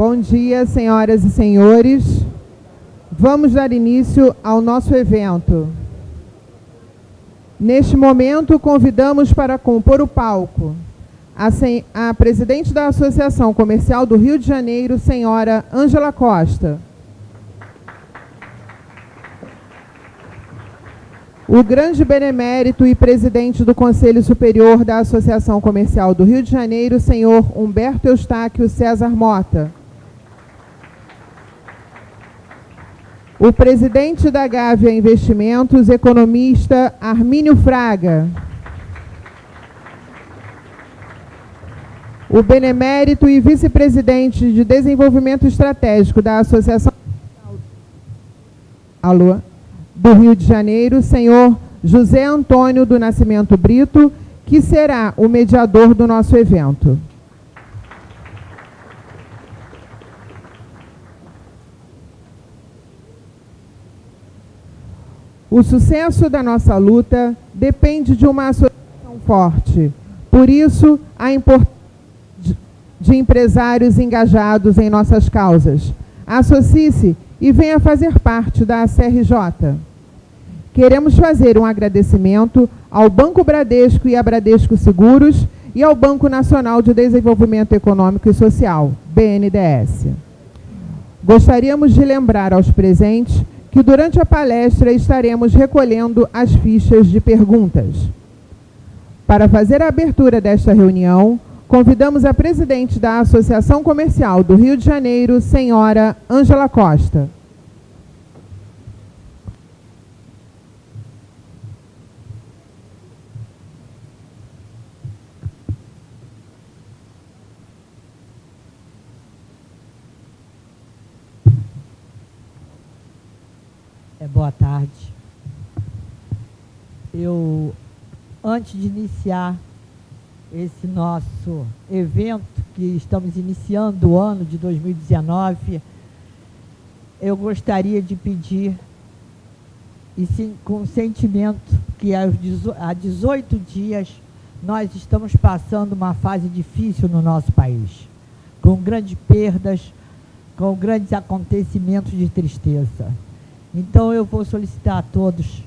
Bom dia, senhoras e senhores. Vamos dar início ao nosso evento. Neste momento, convidamos para compor o palco a presidente da Associação Comercial do Rio de Janeiro, senhora Ângela Costa. O grande benemérito e presidente do Conselho Superior da Associação Comercial do Rio de Janeiro, senhor Humberto Eustáquio César Mota. O presidente da Gávea Investimentos, economista Armínio Fraga. O benemérito e vice-presidente de Desenvolvimento Estratégico da Associação do Rio de Janeiro, senhor José Antônio do Nascimento Brito, que será o mediador do nosso evento. O sucesso da nossa luta depende de uma associação forte. Por isso, a importância de empresários engajados em nossas causas. Associe-se e venha fazer parte da ACRJ. Queremos fazer um agradecimento ao Banco Bradesco e à Bradesco Seguros e ao Banco Nacional de Desenvolvimento Econômico e Social, BNDES. Gostaríamos de lembrar aos presentes que durante a palestra estaremos recolhendo as fichas de perguntas. Para fazer a abertura desta reunião, convidamos a presidente da Associação Comercial do Rio de Janeiro, senhora Ângela Costa. Boa tarde. Antes de iniciar esse nosso evento, que estamos iniciando o ano de 2019, eu gostaria de pedir, e sim, com sentimento, que há 18 dias nós estamos passando uma fase difícil no nosso país, com grandes perdas, com grandes acontecimentos de tristeza. Então, eu vou solicitar a todos,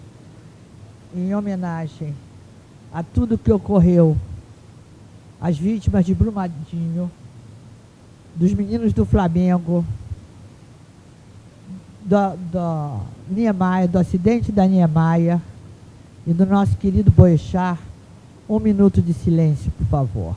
em homenagem a tudo que ocorreu, as vítimas de Brumadinho, dos meninos do Flamengo, do Niemeyer, do acidente da Niemeyer e do nosso querido Boechat, 1 minuto de silêncio, por favor.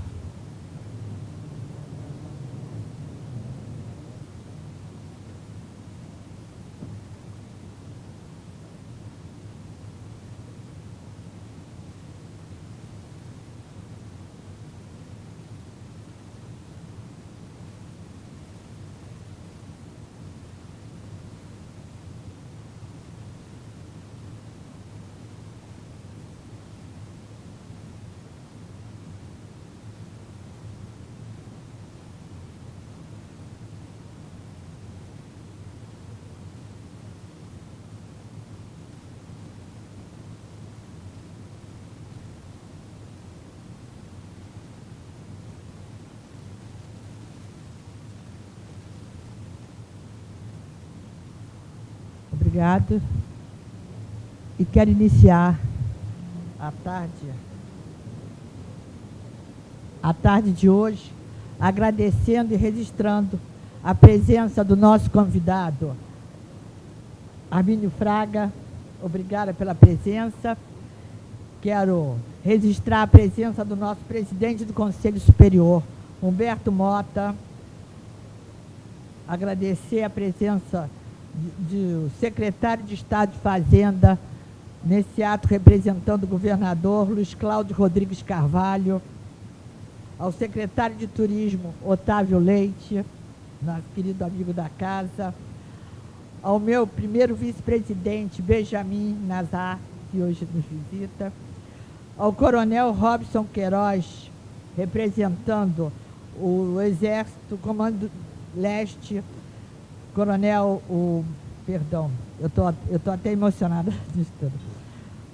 Obrigado. E quero iniciar a tarde de hoje agradecendo e registrando a presença do nosso convidado, Armínio Fraga. Obrigada pela presença. Quero registrar a presença do nosso presidente do Conselho Superior, Humberto Mota. Agradecer a presença do secretário de Estado de Fazenda, nesse ato representando o governador Luiz Cláudio Rodrigues Carvalho, ao secretário de Turismo, Otávio Leite, nosso querido amigo da casa, ao meu primeiro vice-presidente, Benjamin Nazar, que hoje nos visita, ao coronel Robson Queiroz, representando o Exército, Comando Leste, coronel, eu tô até emocionada disso tudo,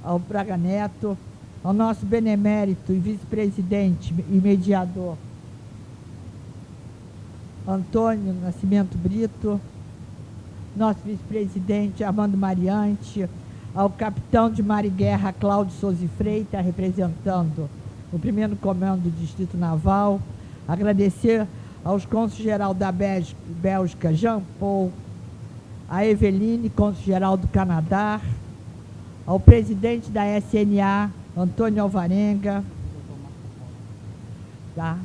ao Braga Neto, ao nosso benemérito e vice-presidente e mediador, Antônio Nascimento Brito, nosso vice-presidente Armando Mariante, ao capitão de mar e guerra Cláudio Souza Freitas, representando o 1º Comando do Distrito Naval, agradecer aos cônsul-geral da Bélgica, Jean Paul, a Eveline, cônsul-geral do Canadá, ao presidente da SNA, Antônio Alvarenga, tá?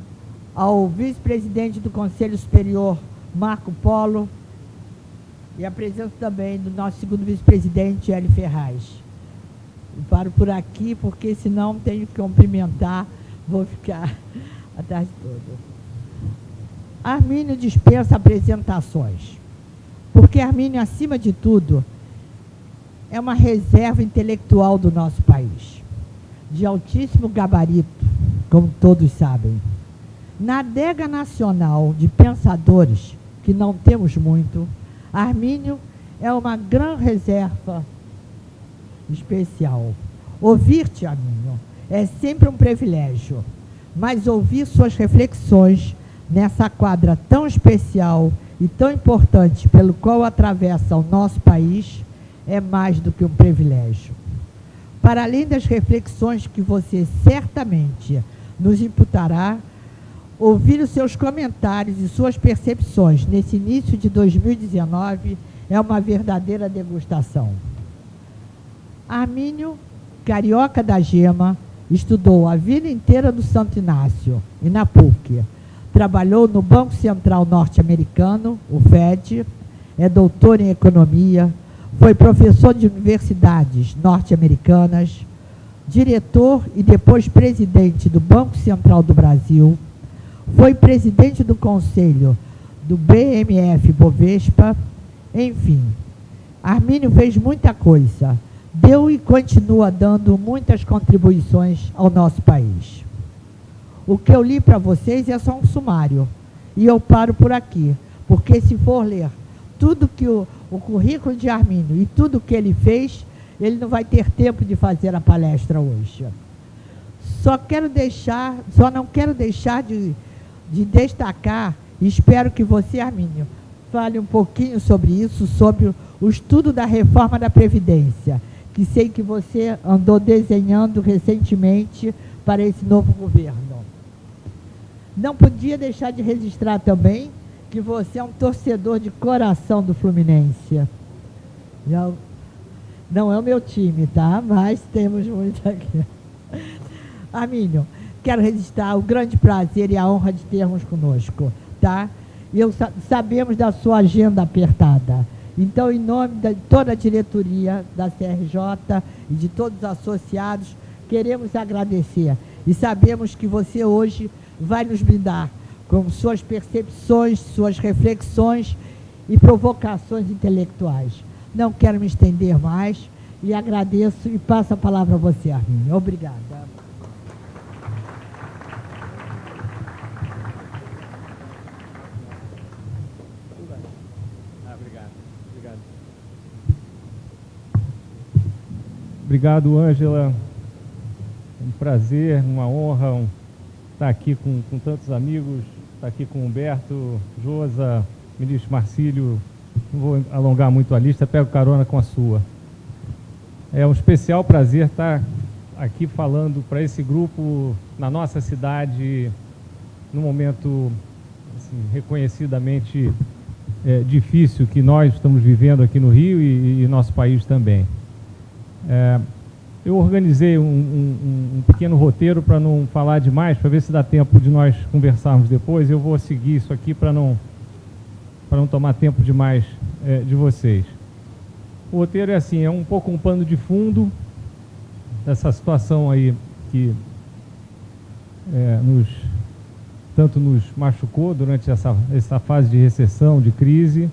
Ao vice-presidente do Conselho Superior, Marco Polo, e a presença também do nosso segundo vice-presidente, Hélio Ferraz. Eu paro por aqui, porque senão tenho que cumprimentar, vou ficar a tarde toda. Armínio dispensa apresentações, porque Armínio, acima de tudo, é uma reserva intelectual do nosso país, de altíssimo gabarito, como todos sabem. Na adega nacional de pensadores, que não temos muito, Armínio é uma grande reserva especial. Ouvir-te, Armínio, é sempre um privilégio, mas ouvir suas reflexões nessa quadra tão especial e tão importante pelo qual atravessa o nosso país é mais do que um privilégio. Para além das reflexões que você certamente nos imputará, ouvir os seus comentários e suas percepções nesse início de 2019 é uma verdadeira degustação. Armínio, carioca da gema, estudou a vida inteira no Santo Inácio e na PUC. Trabalhou no Banco Central Norte-Americano, o FED, é doutor em economia, foi professor de universidades norte-americanas, diretor e depois presidente do Banco Central do Brasil, foi presidente do conselho do BMF Bovespa, enfim. Armínio fez muita coisa, deu e continua dando muitas contribuições ao nosso país. O que eu li para vocês é só um sumário, e eu paro por aqui, porque se for ler tudo que o currículo de Armínio e tudo que ele fez, ele não vai ter tempo de fazer a palestra hoje. Só não quero deixar de destacar, e espero que você, Armínio, fale um pouquinho sobre isso, sobre o estudo da reforma da Previdência, que sei que você andou desenhando recentemente para esse novo governo. Não podia deixar de registrar também que você é um torcedor de coração do Fluminense. Não é o meu time, tá? Mas temos muito aqui. Armínio, quero registrar o grande prazer e a honra de termos conosco, tá? E sabemos da sua agenda apertada. Então, em nome de toda a diretoria da CRJ e de todos os associados, queremos agradecer. E sabemos que você hoje vai nos brindar com suas percepções, suas reflexões e provocações intelectuais. Não quero me estender mais e agradeço e passo a palavra a você, Armínio. Obrigada. Obrigado, Ângela. Um prazer, uma honra estar aqui com tantos amigos, estar aqui com Humberto, Josa, ministro Marcílio. Não vou alongar muito a lista, pego carona com a sua. É um especial prazer estar aqui falando para esse grupo na nossa cidade, num momento assim, reconhecidamente difícil que nós estamos vivendo aqui no Rio e nosso país também. Eu organizei um pequeno roteiro para não falar demais, para ver se dá tempo de nós conversarmos depois. Eu vou seguir isso aqui para não tomar tempo demais de vocês. O roteiro é assim, é um pouco um pano de fundo dessa situação aí que tanto nos machucou durante essa fase de recessão, de crise,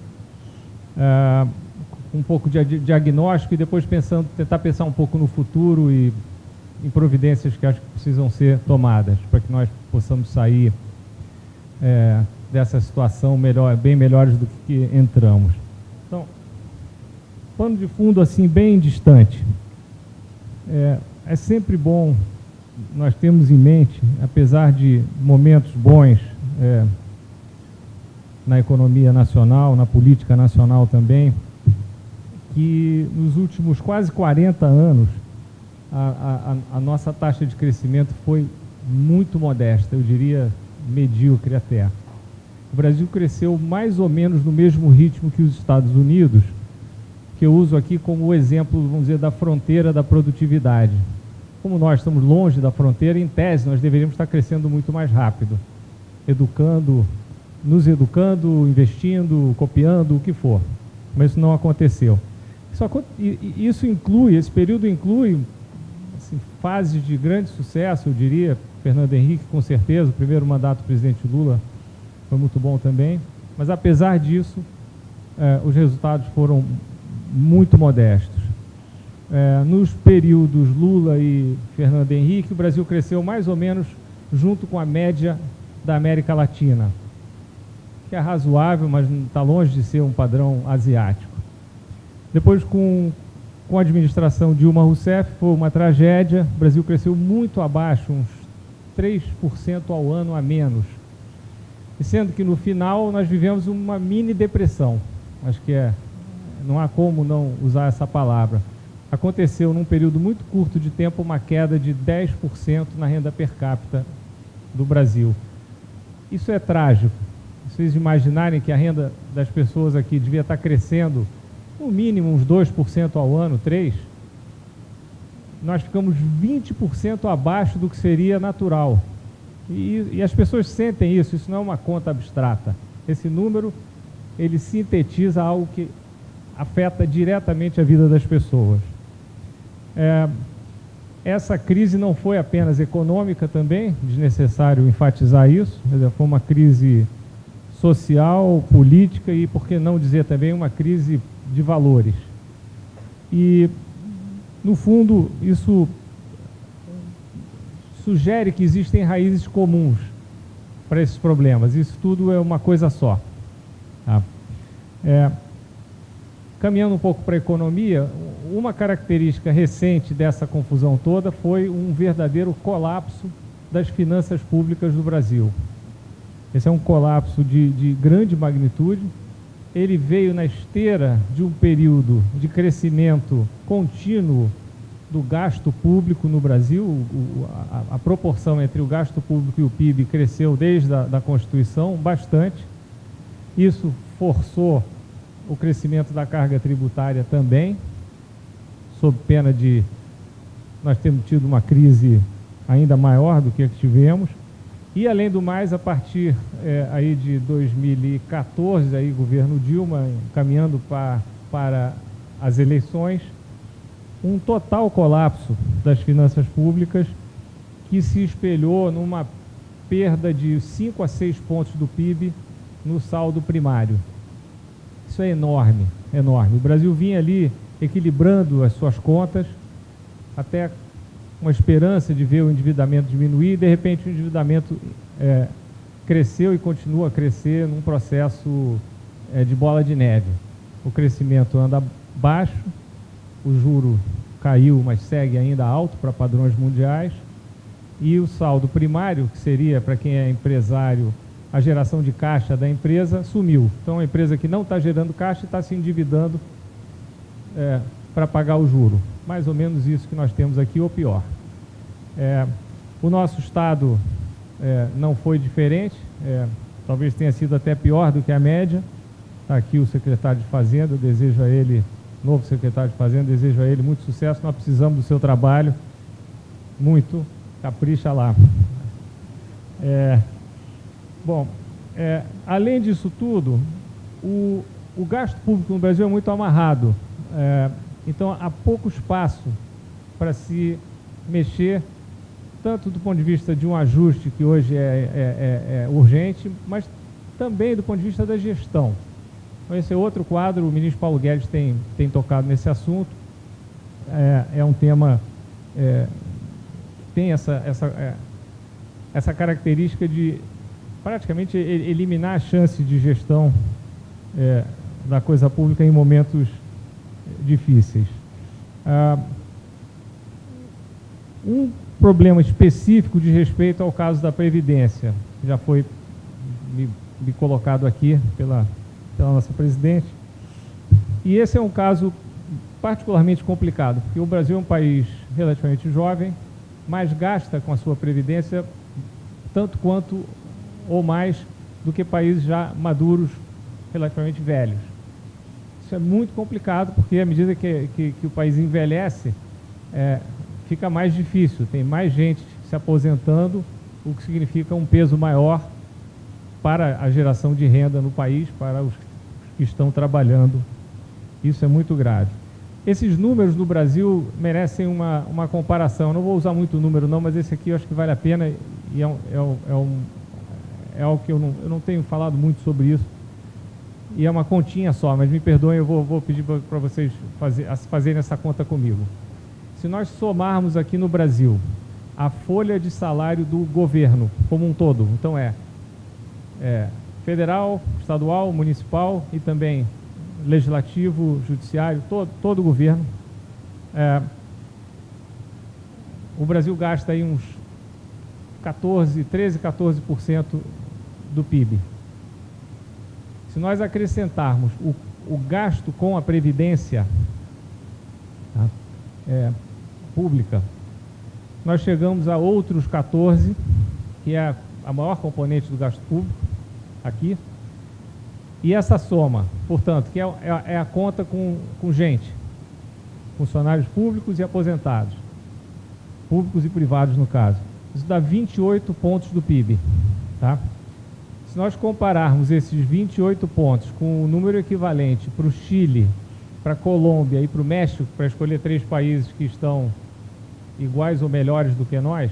um pouco de diagnóstico e depois tentar pensar um pouco no futuro e em providências que acho que precisam ser tomadas para que nós possamos sair dessa situação bem melhores do que entramos. Então, pano de fundo assim bem distante. É sempre bom nós termos em mente, apesar de momentos bons, na economia nacional, na política nacional também, que nos últimos quase 40 anos a nossa taxa de crescimento foi muito modesta, eu diria medíocre até. O Brasil cresceu mais ou menos no mesmo ritmo que os Estados Unidos, que eu uso aqui como exemplo, vamos dizer, da fronteira da produtividade. Como nós estamos longe da fronteira, em tese, nós deveríamos estar crescendo muito mais rápido, nos educando, investindo, copiando, o que for. Mas isso não aconteceu. Esse período inclui assim, fases de grande sucesso, eu diria. Fernando Henrique, com certeza, o primeiro mandato do presidente Lula foi muito bom também. Mas, apesar disso, os resultados foram muito modestos. Nos períodos Lula e Fernando Henrique, o Brasil cresceu mais ou menos junto com a média da América Latina, que é razoável, mas está longe de ser um padrão asiático. Depois, com a administração Dilma Rousseff, foi uma tragédia. O Brasil cresceu muito abaixo, uns 3% ao ano a menos. E sendo que no final nós vivemos uma mini depressão. Acho que não há como não usar essa palavra. Aconteceu num período muito curto de tempo uma queda de 10% na renda per capita do Brasil. Isso é trágico. Se vocês imaginarem que a renda das pessoas aqui devia estar crescendo no mínimo uns 2% ao ano, 3%, nós ficamos 20% abaixo do que seria natural. E as pessoas sentem isso não é uma conta abstrata. Esse número, ele sintetiza algo que afeta diretamente a vida das pessoas. Essa crise não foi apenas econômica também, desnecessário enfatizar isso, foi uma crise social, política e, por que não dizer também, uma crise de valores. E, no fundo, isso sugere que existem raízes comuns para esses problemas. Isso tudo é uma coisa só. Tá? Caminhando um pouco para a economia, uma característica recente dessa confusão toda foi um verdadeiro colapso das finanças públicas do Brasil. Esse é um colapso de grande magnitude. Ele veio na esteira de um período de crescimento contínuo do gasto público no Brasil. A proporção entre o gasto público e o PIB cresceu desde a Constituição bastante. Isso forçou o crescimento da carga tributária também, sob pena de nós termos tido uma crise ainda maior do que a que tivemos. E, além do mais, a partir aí de 2014, aí, governo Dilma, caminhando para as eleições, um total colapso das finanças públicas que se espelhou numa perda de 5 a 6 pontos do PIB no saldo primário. Isso é enorme, enorme. O Brasil vinha ali equilibrando as suas contas, até uma esperança de ver o endividamento diminuir, e de repente o endividamento cresceu e continua a crescer num processo de bola de neve. O crescimento anda baixo, o juro caiu, mas segue ainda alto para padrões mundiais, e o saldo primário, que seria, para quem é empresário, a geração de caixa da empresa, sumiu. Então, a empresa que não está gerando caixa está se endividando para pagar o juro. Mais ou menos isso que nós temos aqui, ou pior. O nosso estado não foi diferente, talvez tenha sido até pior do que a média. Está aqui o secretário de Fazenda, desejo a ele, novo secretário de Fazenda, desejo a ele muito sucesso. Nós precisamos do seu trabalho, muito, capricha lá. Bom, além disso tudo, o gasto público no Brasil é muito amarrado. Então, há pouco espaço para se mexer, tanto do ponto de vista de um ajuste que hoje é urgente, mas também do ponto de vista da gestão. Então, esse é outro quadro, o ministro Paulo Guedes tem tocado nesse assunto. É um tema tem essa característica de praticamente eliminar a chance de gestão da coisa pública em momentos difíceis. Um problema específico de respeito ao caso da Previdência, já foi me colocado aqui pela nossa presidente. E esse é um caso particularmente complicado, porque o Brasil é um país relativamente jovem, mas gasta com a sua previdência tanto quanto ou mais do que países já maduros, relativamente velhos. Isso é muito complicado, porque à medida que o país envelhece, fica mais difícil, tem mais gente se aposentando, o que significa um peso maior para a geração de renda no país, para os que estão trabalhando. Isso é muito grave. Esses números no Brasil merecem uma comparação. Não vou usar muito número não, mas esse aqui eu acho que vale a pena e é algo que eu não tenho falado muito sobre isso. E é uma continha só, mas me perdoem, eu vou pedir para vocês fazerem essa conta comigo. Se nós somarmos aqui no Brasil a folha de salário do governo como um todo, então federal, estadual, municipal e também legislativo, judiciário, todo o governo, o Brasil gasta aí uns 13-14% do PIB. Se nós acrescentarmos o gasto com a previdência pública, nós chegamos a outros 14%, que é a maior componente do gasto público aqui. E essa soma, portanto, que é a conta com gente, funcionários públicos e aposentados, públicos e privados no caso, isso dá 28 pontos do PIB, tá? Se nós compararmos esses 28 pontos com o número equivalente para o Chile, para a Colômbia e para o México, para escolher 3 países que estão iguais ou melhores do que nós,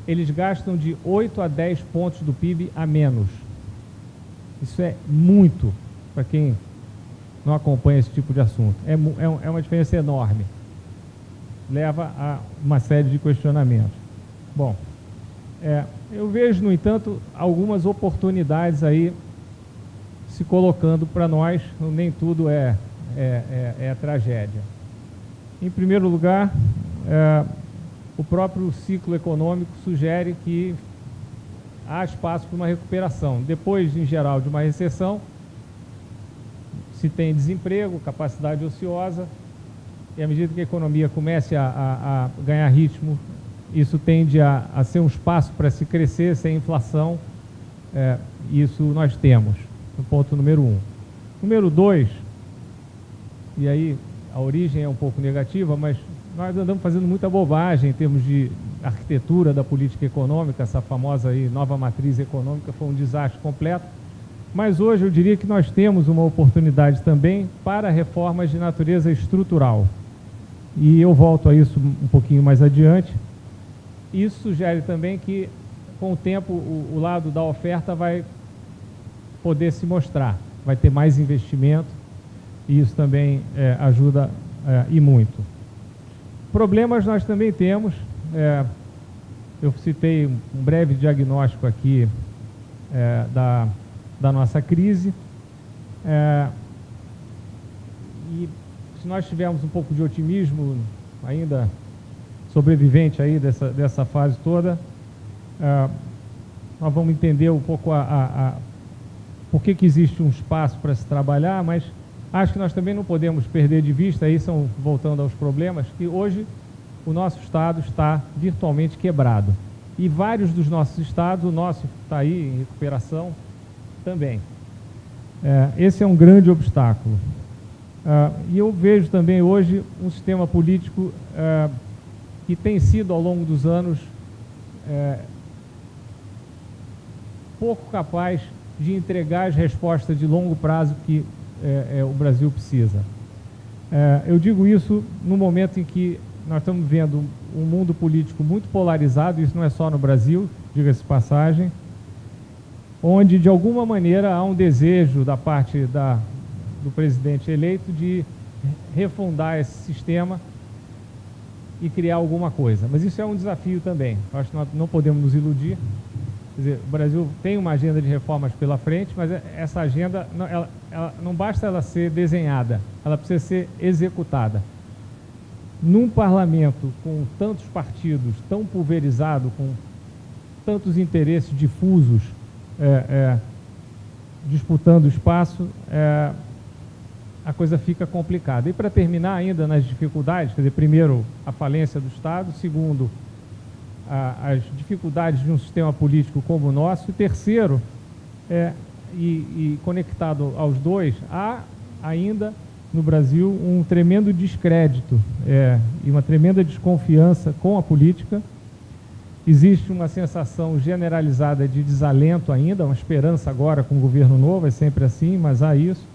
eles gastam de 8 a 10 pontos do PIB a menos. Isso é muito para quem não acompanha esse tipo de assunto. É uma diferença enorme. Leva a uma série de questionamentos. Bom, eu vejo, no entanto, algumas oportunidades aí se colocando para nós. Nem tudo é tragédia. Em primeiro lugar, o próprio ciclo econômico sugere que há espaço para uma recuperação. Depois, em geral, de uma recessão, se tem desemprego, capacidade ociosa, e à medida que a economia comece a ganhar ritmo, isso tende a ser um espaço para se crescer sem inflação. Isso nós temos, no ponto número 1. Número 2, e aí a origem é um pouco negativa, mas nós andamos fazendo muita bobagem em termos de arquitetura da política econômica. Essa famosa aí nova matriz econômica foi um desastre completo, mas hoje eu diria que nós temos uma oportunidade também para reformas de natureza estrutural, e eu volto a isso um pouquinho mais adiante. Isso sugere também que com o tempo o lado da oferta vai poder se mostrar, vai ter mais investimento, e isso também ajuda e muito. Problemas nós também temos. Eu citei um breve diagnóstico aqui da nossa crise, e se nós tivermos um pouco de otimismo ainda sobrevivente aí dessa fase toda, nós vamos entender um pouco por que existe um espaço para se trabalhar, mas acho que nós também não podemos perder de vista, aí voltando aos problemas, que hoje o nosso estado está virtualmente quebrado. E vários dos nossos estados, o nosso está aí em recuperação também. Esse é um grande obstáculo. E eu vejo também hoje um sistema político que tem sido, ao longo dos anos, pouco capaz de entregar as respostas de longo prazo que o Brasil precisa. Eu digo isso no momento em que nós estamos vendo um mundo político muito polarizado, isso não é só no Brasil, diga-se de passagem, onde de alguma maneira há um desejo da parte do presidente eleito de refundar esse sistema e criar alguma coisa. Mas isso é um desafio também. Eu acho que nós não podemos nos iludir. Quer dizer, o Brasil tem uma agenda de reformas pela frente, mas essa agenda, não basta ela ser desenhada, ela precisa ser executada. Num parlamento com tantos partidos, tão pulverizado, com tantos interesses difusos, disputando espaço, a coisa fica complicada. E para terminar ainda nas dificuldades, quer dizer, primeiro, a falência do Estado, segundo, as dificuldades de um sistema político como o nosso, e terceiro, e conectado aos dois, há ainda no Brasil um tremendo descrédito e uma tremenda desconfiança com a política. Existe uma sensação generalizada de desalento ainda, uma esperança agora com o governo novo, é sempre assim, mas há isso.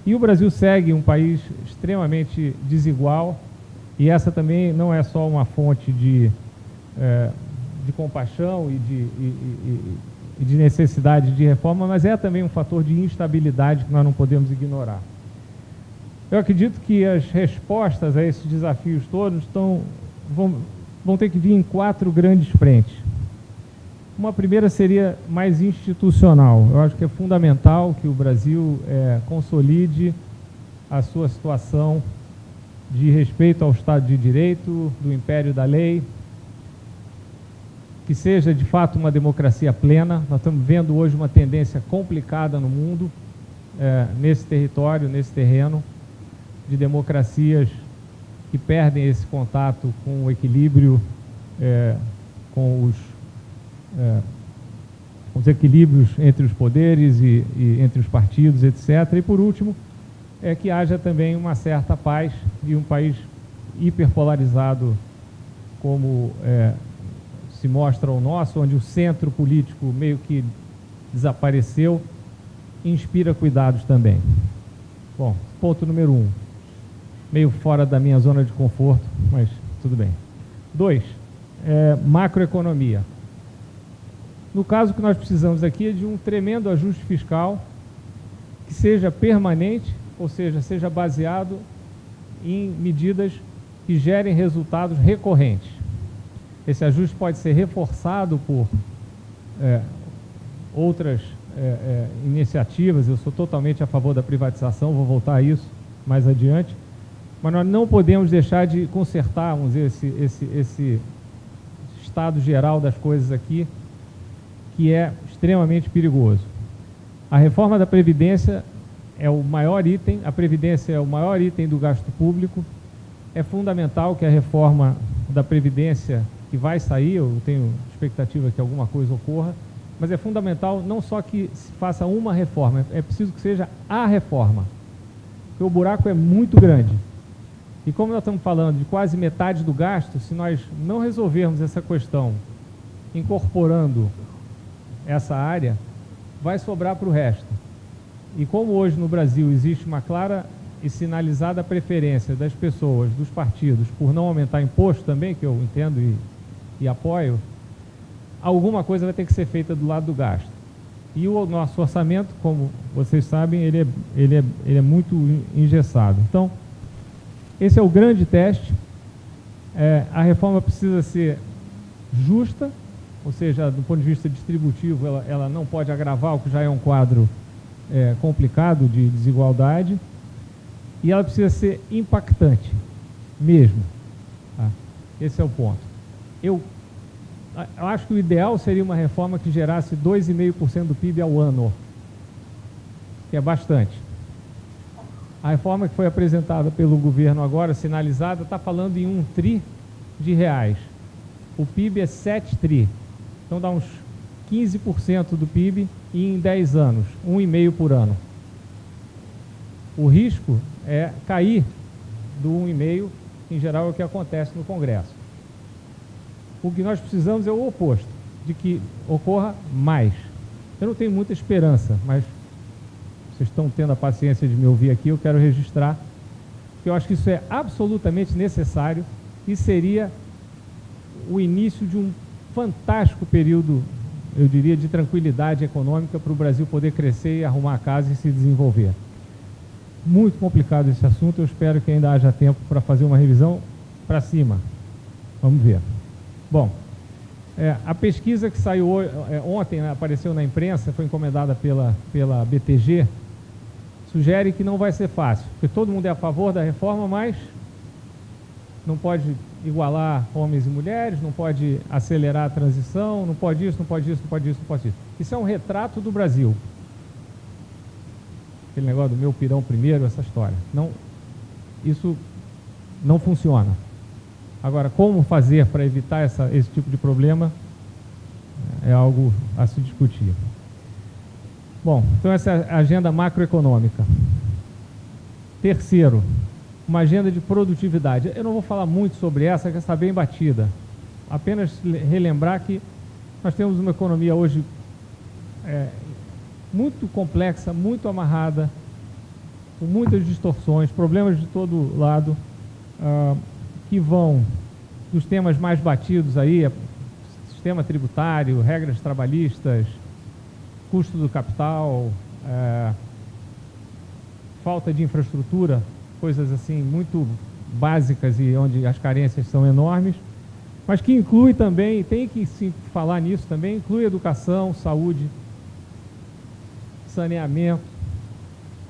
E o Brasil segue um país extremamente desigual, e essa também não é só uma fonte de compaixão e de necessidade de reforma, mas é também um fator de instabilidade que nós não podemos ignorar. Eu acredito que as respostas a esses desafios todos vão ter que vir em 4 grandes frentes. Uma primeira seria mais institucional. Eu acho que é fundamental que o Brasil consolide a sua situação de respeito ao Estado de Direito, do império da lei, que seja de fato uma democracia plena. Nós estamos vendo hoje uma tendência complicada no mundo, nesse território, nesse terreno, de democracias que perdem esse contato com o equilíbrio, com os equilíbrios entre os poderes e entre os partidos, etc. E, por último, que haja também uma certa paz, e um país hiperpolarizado como se mostra o nosso, onde o centro político meio que desapareceu, inspira cuidados também. Bom, ponto número 1. Meio fora da minha zona de conforto, mas tudo bem. 2, macroeconomia. No caso, o que nós precisamos aqui é de um tremendo ajuste fiscal que seja permanente, ou seja, seja baseado em medidas que gerem resultados recorrentes. Esse ajuste pode ser reforçado por outras iniciativas. Eu sou totalmente a favor da privatização, vou voltar a isso mais adiante, mas nós não podemos deixar de consertar, vamos dizer, esse estado geral das coisas aqui, que é extremamente perigoso. A reforma da Previdência é o maior item, a Previdência é o maior item do gasto público. É fundamental que a reforma da Previdência, que vai sair, eu tenho expectativa que alguma coisa ocorra, mas é fundamental não só que se faça uma reforma, é preciso que seja a reforma, porque o buraco é muito grande. E como nós estamos falando de quase metade do gasto, se nós não resolvermos essa questão incorporando essa área, vai sobrar para o resto. E como hoje no Brasil existe uma clara e sinalizada preferência das pessoas, dos partidos, por não aumentar imposto também, que eu entendo e apoio, alguma coisa vai ter que ser feita do lado do gasto. E o nosso orçamento, como vocês sabem, ele é muito engessado. Então, esse é o grande teste. A reforma precisa ser justa, ou seja, do ponto de vista distributivo, ela não pode agravar o que já é um quadro complicado de desigualdade, e ela precisa ser impactante, mesmo. Tá? Esse é o ponto. Eu acho que o ideal seria uma reforma que gerasse 2,5% do PIB ao ano, que é bastante. A reforma que foi apresentada pelo governo agora, sinalizada, está falando em 1 tri de reais. O PIB é 7 tri. Então dá uns 15% do PIB em 10 anos, 1,5% por ano. O risco é cair do 1,5%, em geral é o que acontece no Congresso. O que nós precisamos é o oposto, de que ocorra mais. Eu não tenho muita esperança, mas vocês estão tendo a paciência de me ouvir aqui, eu quero registrar, porque eu acho que isso é absolutamente necessário e seria o início de um fantástico período, eu diria, de tranquilidade econômica para o Brasil poder crescer e arrumar a casa e se desenvolver. Muito complicado esse assunto, eu espero que ainda haja tempo para fazer uma revisão para cima. Vamos ver. Bom, a pesquisa que saiu ontem, apareceu na imprensa, foi encomendada pela BTG, sugere que não vai ser fácil, porque todo mundo é a favor da reforma, mas não pode igualar homens e mulheres, não pode acelerar a transição, não pode isso, não pode isso, não pode isso, não pode isso. Isso é um retrato do Brasil. aquele negócio do meu pirão primeiro, essa história. Não, isso não funciona. Agora, como fazer para evitar esse tipo de problema é algo a se discutir. Bom, então essa é a agenda macroeconômica. Terceiro, uma agenda de produtividade. Eu não vou falar muito sobre essa, que está bem batida. Apenas relembrar que nós temos uma economia hoje muito complexa, muito amarrada, com muitas distorções, problemas de todo lado, que vão dos temas mais batidos aí, sistema tributário, regras trabalhistas, custo do capital, falta de infraestrutura, coisas assim muito básicas e onde as carências são enormes, mas que inclui também, tem que sim falar nisso também, inclui educação, saúde, saneamento,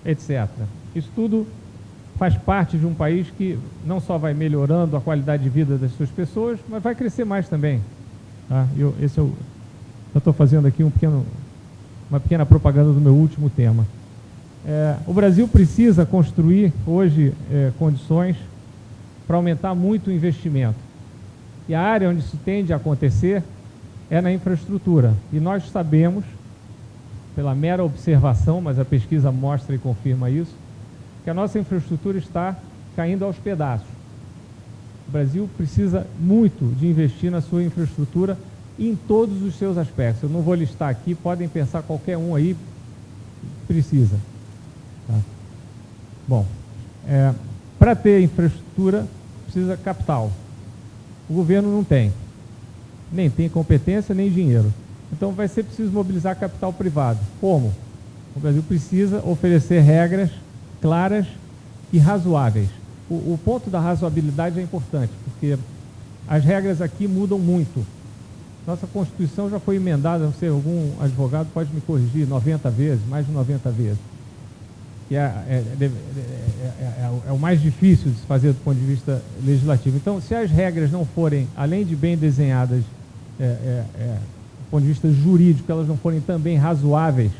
etc. Isso tudo faz parte de um país que não só vai melhorando a qualidade de vida das suas pessoas, mas vai crescer mais também. Tá? Eu estou fazendo aqui uma pequena propaganda do meu último tema. O Brasil precisa construir hoje condições para aumentar muito o investimento. E a área onde isso tende a acontecer é na infraestrutura. E nós sabemos, pela mera observação, mas a pesquisa mostra e confirma isso, que a nossa infraestrutura está caindo aos pedaços. O Brasil precisa muito de investir na sua infraestrutura em todos os seus aspectos. Eu não vou listar aqui, podem pensar qualquer um aí, precisa. Tá? Bom, para ter infraestrutura, precisa capital. O governo não tem. Nem tem competência, nem dinheiro. Então vai ser preciso mobilizar capital privado. Como? O Brasil precisa oferecer regras claras e razoáveis. O ponto da razoabilidade é importante, porque as regras aqui mudam muito. Nossa Constituição já foi emendada, não sei, algum advogado pode me corrigir, 90 vezes, mais de 90 vezes. Que é o mais difícil de se fazer do ponto de vista legislativo. Então, se as regras não forem, além de bem desenhadas, do ponto de vista jurídico, elas não forem também razoáveis,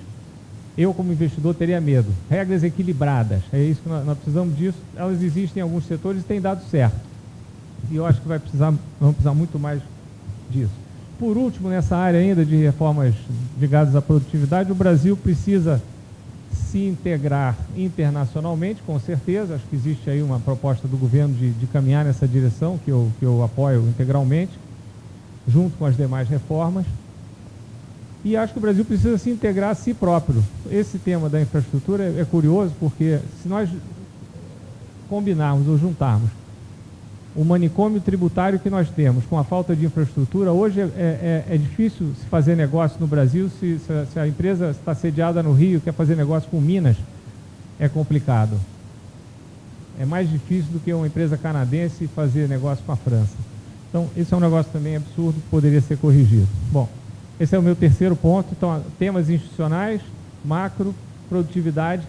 eu, como investidor, teria medo. Regras equilibradas, é isso que nós precisamos disso. Elas existem em alguns setores e têm dado certo. E eu acho que vamos precisar muito mais disso. Por último, nessa área ainda de reformas ligadas à produtividade, o Brasil precisa se integrar internacionalmente, com certeza. Acho que existe aí uma proposta do governo de caminhar nessa direção, que eu apoio integralmente, junto com as demais reformas. E acho que o Brasil precisa se integrar a si próprio. Esse tema da infraestrutura é curioso, porque se nós combinarmos ou juntarmos o manicômio tributário que nós temos com a falta de infraestrutura, hoje é difícil se fazer negócio no Brasil. Se a empresa está sediada no Rio, quer fazer negócio com Minas, é complicado. É mais difícil do que uma empresa canadense fazer negócio com a França. Então, esse é um negócio também absurdo que poderia ser corrigido. Bom, esse é o meu terceiro ponto. Então, temas institucionais, macro, produtividade.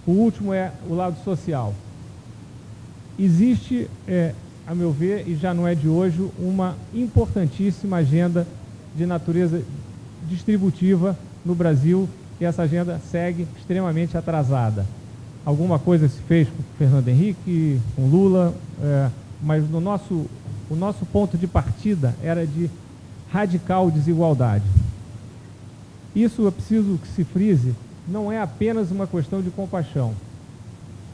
O último é o lado social. Existe, a meu ver, e já não é de hoje, uma importantíssima agenda de natureza distributiva no Brasil, e essa agenda segue extremamente atrasada. Alguma coisa se fez com o Fernando Henrique, com Lula, mas o nosso ponto de partida era de radical desigualdade. Isso é preciso que se frise, não é apenas uma questão de compaixão.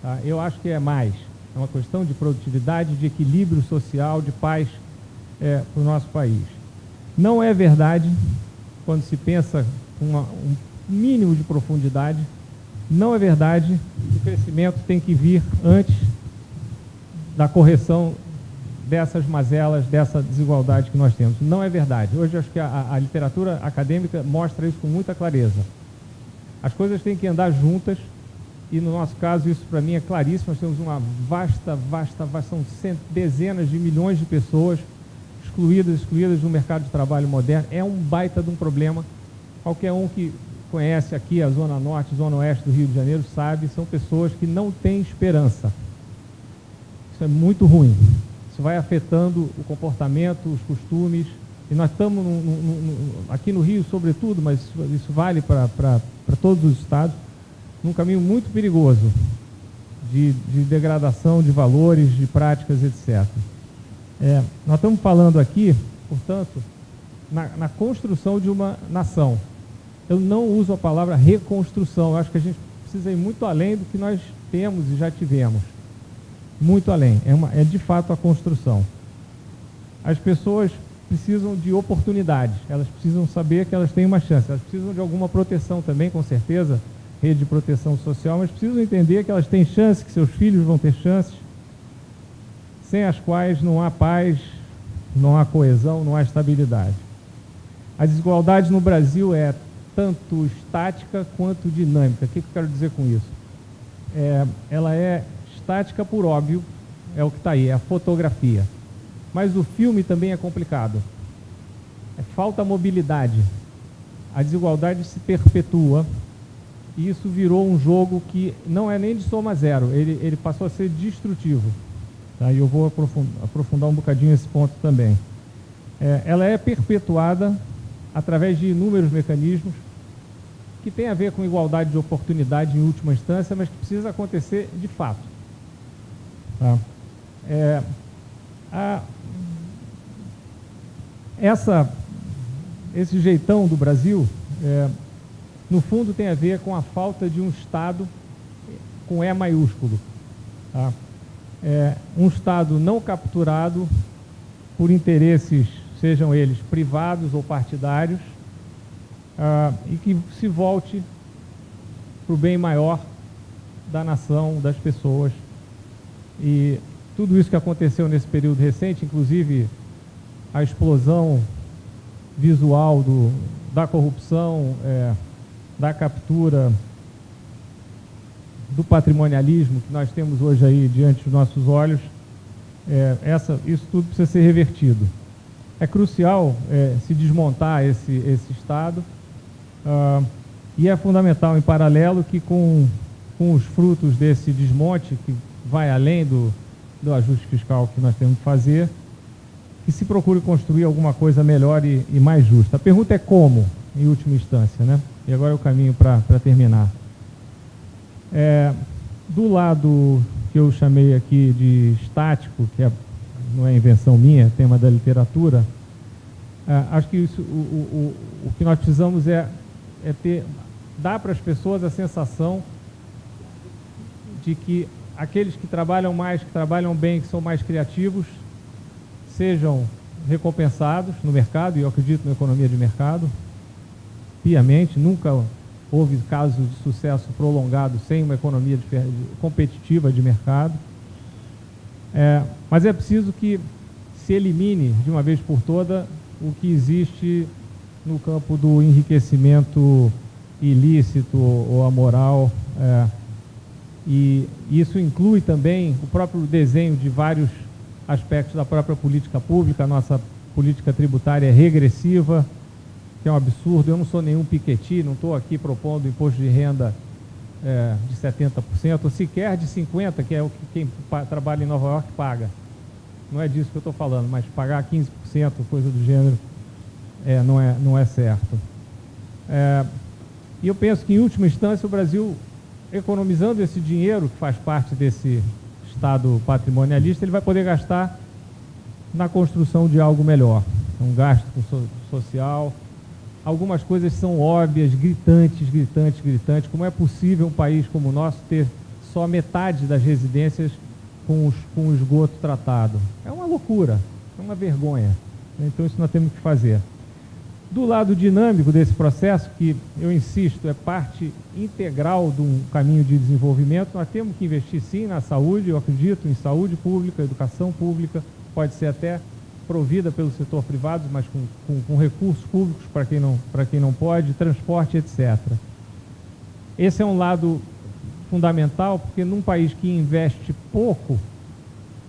Tá? Eu acho que é mais. É uma questão de produtividade, de equilíbrio social, de paz para o nosso país. Não é verdade, quando se pensa com um mínimo de profundidade, não é verdade que o crescimento tem que vir antes da correção dessas mazelas, dessa desigualdade que nós temos. Não é verdade. Hoje acho que a literatura acadêmica mostra isso com muita clareza. As coisas têm que andar juntas, e no nosso caso isso para mim é claríssimo. Nós temos uma vasta, são dezenas de milhões de pessoas excluídas do mercado de trabalho moderno. É um baita de um problema. Qualquer um que conhece aqui a Zona Norte, Zona Oeste do Rio de Janeiro sabe, são pessoas que não têm esperança. Isso é muito ruim. Isso vai afetando o comportamento, os costumes, e nós estamos aqui no Rio, sobretudo, mas isso vale para todos os estados, num caminho muito perigoso de degradação de valores, de práticas, etc. Nós estamos falando aqui, portanto, na construção de uma nação. Eu não uso a palavra reconstrução, eu acho que a gente precisa ir muito além do que nós temos e já tivemos. Muito além, é de fato a construção. As pessoas precisam de oportunidades, elas precisam saber que elas têm uma chance, elas precisam de alguma proteção também, com certeza, rede de proteção social, mas precisam entender que elas têm chance, que seus filhos vão ter chances, sem as quais não há paz, não há coesão, não há estabilidade. A desigualdade no Brasil é tanto estática quanto dinâmica. O que eu quero dizer com isso? Ela é estática por óbvio, é o que está aí, é a fotografia. Mas o filme também é complicado. Falta mobilidade. A desigualdade se perpetua e isso virou um jogo que não é nem de soma zero, ele passou a ser destrutivo. Tá? E eu vou aprofundar um bocadinho esse ponto também. Ela é perpetuada através de inúmeros mecanismos que tem a ver com igualdade de oportunidade em última instância, mas que precisa acontecer de fato. Tá? Esse jeitão do Brasil, no fundo, tem a ver com a falta de um Estado com E maiúsculo. Tá? Um Estado não capturado por interesses, sejam eles privados ou partidários, e que se volte para o bem maior da nação, das pessoas. E tudo isso que aconteceu nesse período recente, inclusive a explosão visual da corrupção, da captura, do patrimonialismo que nós temos hoje aí diante dos nossos olhos, isso tudo precisa ser revertido. É crucial se desmontar esse Estado, e é fundamental, em paralelo, que com os frutos desse desmonte, que vai além do ajuste fiscal que nós temos que fazer, que se procure construir alguma coisa melhor e mais justa. A pergunta é como, em última instância, né? E agora é o caminho para terminar. Do lado que eu chamei aqui de estático, que não é invenção minha, é tema da literatura, acho que o que nós precisamos dar para as pessoas a sensação de que aqueles que trabalham mais, que trabalham bem, que são mais criativos, sejam recompensados no mercado, e eu acredito na economia de mercado, piamente. Nunca houve caso de sucesso prolongado sem uma economia competitiva de mercado. Mas é preciso que se elimine, de uma vez por toda, o que existe no campo do enriquecimento ilícito ou amoral, e isso inclui também o próprio desenho de vários aspectos da própria política pública. A nossa política tributária é regressiva, que é um absurdo. Eu não sou nenhum Piketty, não estou aqui propondo imposto de renda de 70%, ou sequer de 50%, que é o que quem trabalha em Nova York paga. Não é disso que eu estou falando, mas pagar 15%, coisa do gênero, não é certo. E eu penso que, em última instância, o Brasil, economizando esse dinheiro, que faz parte desse Estado patrimonialista, ele vai poder gastar na construção de algo melhor. Um gasto social. Algumas coisas são óbvias, gritantes. Como é possível um país como o nosso ter só metade das residências com o esgoto tratado? É uma loucura, é uma vergonha. Então isso nós temos que fazer. Do lado dinâmico desse processo, que eu insisto, é parte integral de um caminho de desenvolvimento, nós temos que investir sim na saúde. Eu acredito em saúde pública, educação pública, pode ser até provida pelo setor privado, mas com recursos públicos para quem não pode, transporte, etc. Esse é um lado fundamental, porque num país que investe pouco,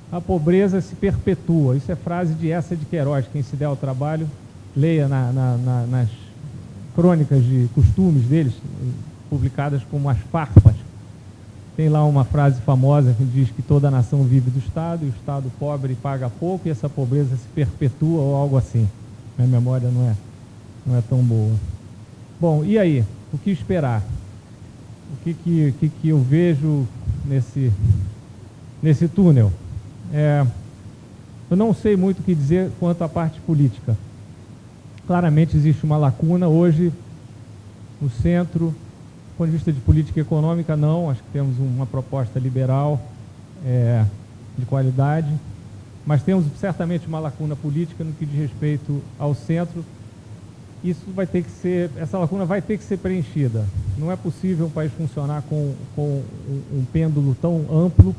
a pobreza se perpetua. Isso é frase de Eça de Queiroz. Quem se der ao trabalho, leia nas crônicas de costumes deles, publicadas como as farpas. Tem lá uma frase famosa que diz que toda nação vive do Estado, e o Estado pobre paga pouco, e essa pobreza se perpetua, ou algo assim. Minha memória não é tão boa. Bom, e aí? O que esperar? o que eu vejo nesse túnel. Eu não sei muito o que dizer quanto à parte política. Claramente existe uma lacuna hoje no centro. Do ponto de vista de política econômica, não. Acho que temos uma proposta liberal de qualidade, mas temos certamente uma lacuna política no que diz respeito ao centro. Essa lacuna vai ter que ser preenchida. Não é possível um país funcionar com um pêndulo tão amplo.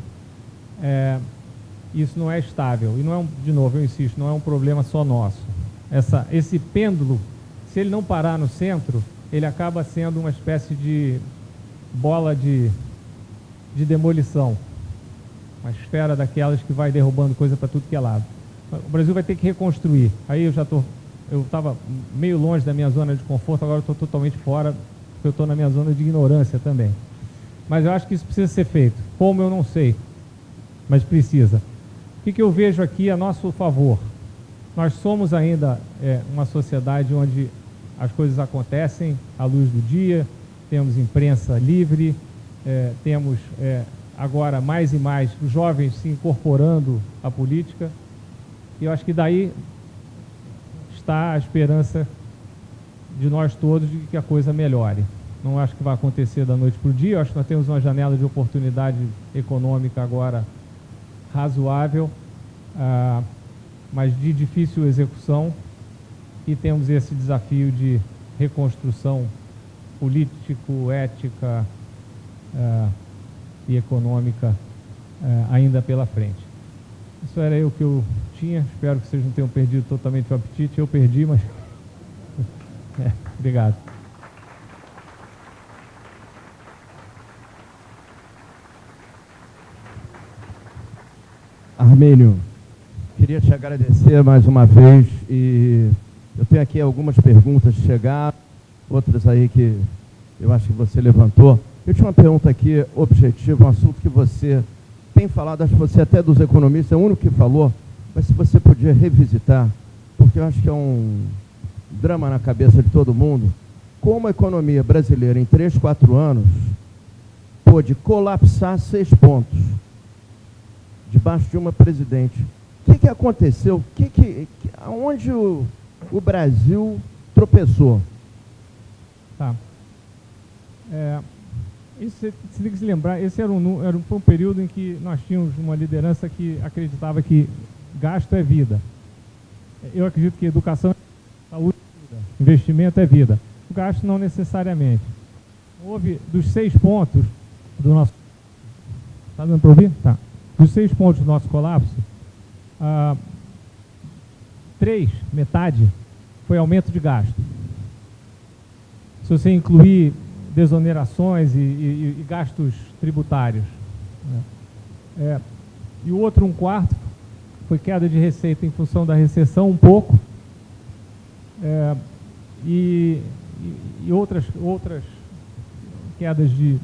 Isso não é estável. E não é, de novo, eu insisto, não é um problema só nosso. Esse pêndulo, se ele não parar no centro, ele acaba sendo uma espécie de bola de demolição. Uma esfera daquelas que vai derrubando coisa para tudo que é lado. O Brasil vai ter que reconstruir. Aí eu estava meio longe da minha zona de conforto, agora estou totalmente fora, porque eu estou na minha zona de ignorância também. Mas eu acho que isso precisa ser feito. Como, eu não sei, mas precisa. O que eu vejo aqui a nosso favor? Nós somos ainda uma sociedade onde as coisas acontecem à luz do dia, temos imprensa livre, temos agora mais e mais os jovens se incorporando à política, e eu acho que daí está a esperança de nós todos de que a coisa melhore. Não acho que vai acontecer da noite para o dia, eu acho que nós temos uma janela de oportunidade econômica agora razoável, mas de difícil execução, e temos esse desafio de reconstrução político, ética e econômica ainda pela frente. Isso era o que eu tinha. Espero que vocês não tenham perdido totalmente o apetite. Eu perdi, mas... obrigado. Armênio, queria te agradecer mais uma vez, e eu tenho aqui algumas perguntas que chegaram, outras aí que eu acho que você levantou. Eu tinha uma pergunta aqui objetiva, um assunto que você tem falado, acho que você até dos economistas é o único que falou, mas se você podia revisitar, porque eu acho que é um drama na cabeça de todo mundo, como a economia brasileira em 3, 4 anos pôde colapsar 6 pontos debaixo de uma presidente. O que aconteceu? Aonde o Brasil tropeçou? Tá. Isso você tem que se lembrar, esse foi um período em que nós tínhamos uma liderança que acreditava que gasto é vida. Eu acredito que educação é saúde, investimento é vida. O gasto não necessariamente. Houve, dos 6 pontos do nosso... Está dando para ouvir? Tá. Dos 6 pontos do nosso colapso, 3, metade, foi aumento de gasto. Se você incluir desonerações e gastos tributários. E o outro 1/4 foi queda de receita em função da recessão, um pouco, e outras quedas de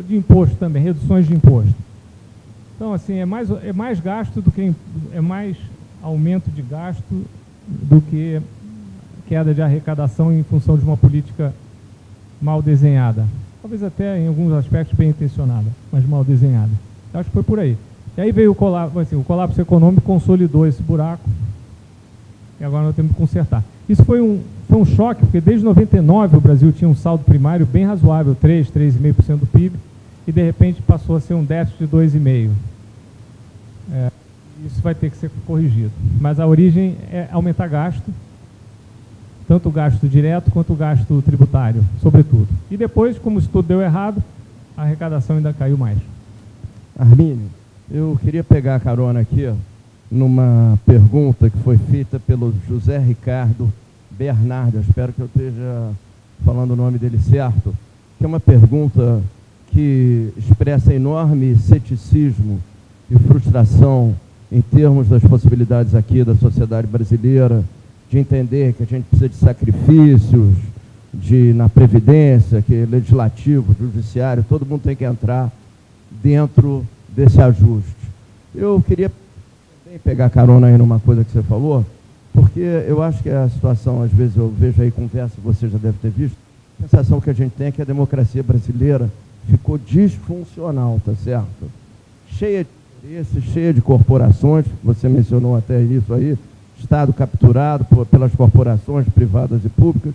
imposto também, reduções de imposto. Então, assim, é mais gasto do que... é mais aumento de gasto do que queda de arrecadação em função de uma política mal desenhada. Talvez até em alguns aspectos bem intencionada, mas mal desenhada. Eu acho que foi por aí. E aí veio o colapso econômico, consolidou esse buraco, e agora nós temos que consertar. Isso foi um choque, porque desde 99 o Brasil tinha um saldo primário bem razoável, 3,5% do PIB, e de repente passou a ser um déficit de 2,5%. Isso vai ter que ser corrigido. Mas a origem é aumentar gasto, tanto o gasto direto quanto o gasto tributário, sobretudo. E depois, como isso tudo deu errado, a arrecadação ainda caiu mais. Armínio, eu queria pegar a carona aqui numa pergunta que foi feita pelo José Ricardo Bernardo, espero que eu esteja falando o nome dele certo, que é uma pergunta que expressa enorme ceticismo e frustração em termos das possibilidades aqui da sociedade brasileira, de entender que a gente precisa de sacrifícios, na Previdência, que é legislativo, judiciário, todo mundo tem que entrar dentro desse ajuste. Eu queria também pegar carona aí numa coisa que você falou, porque eu acho que a situação, às vezes eu vejo aí conversa, você já deve ter visto, A sensação que a gente tem é que a democracia brasileira ficou disfuncional, tá certo? Cheia de interesses, cheia de corporações, você mencionou até isso aí, Estado capturado pelas corporações privadas e públicas.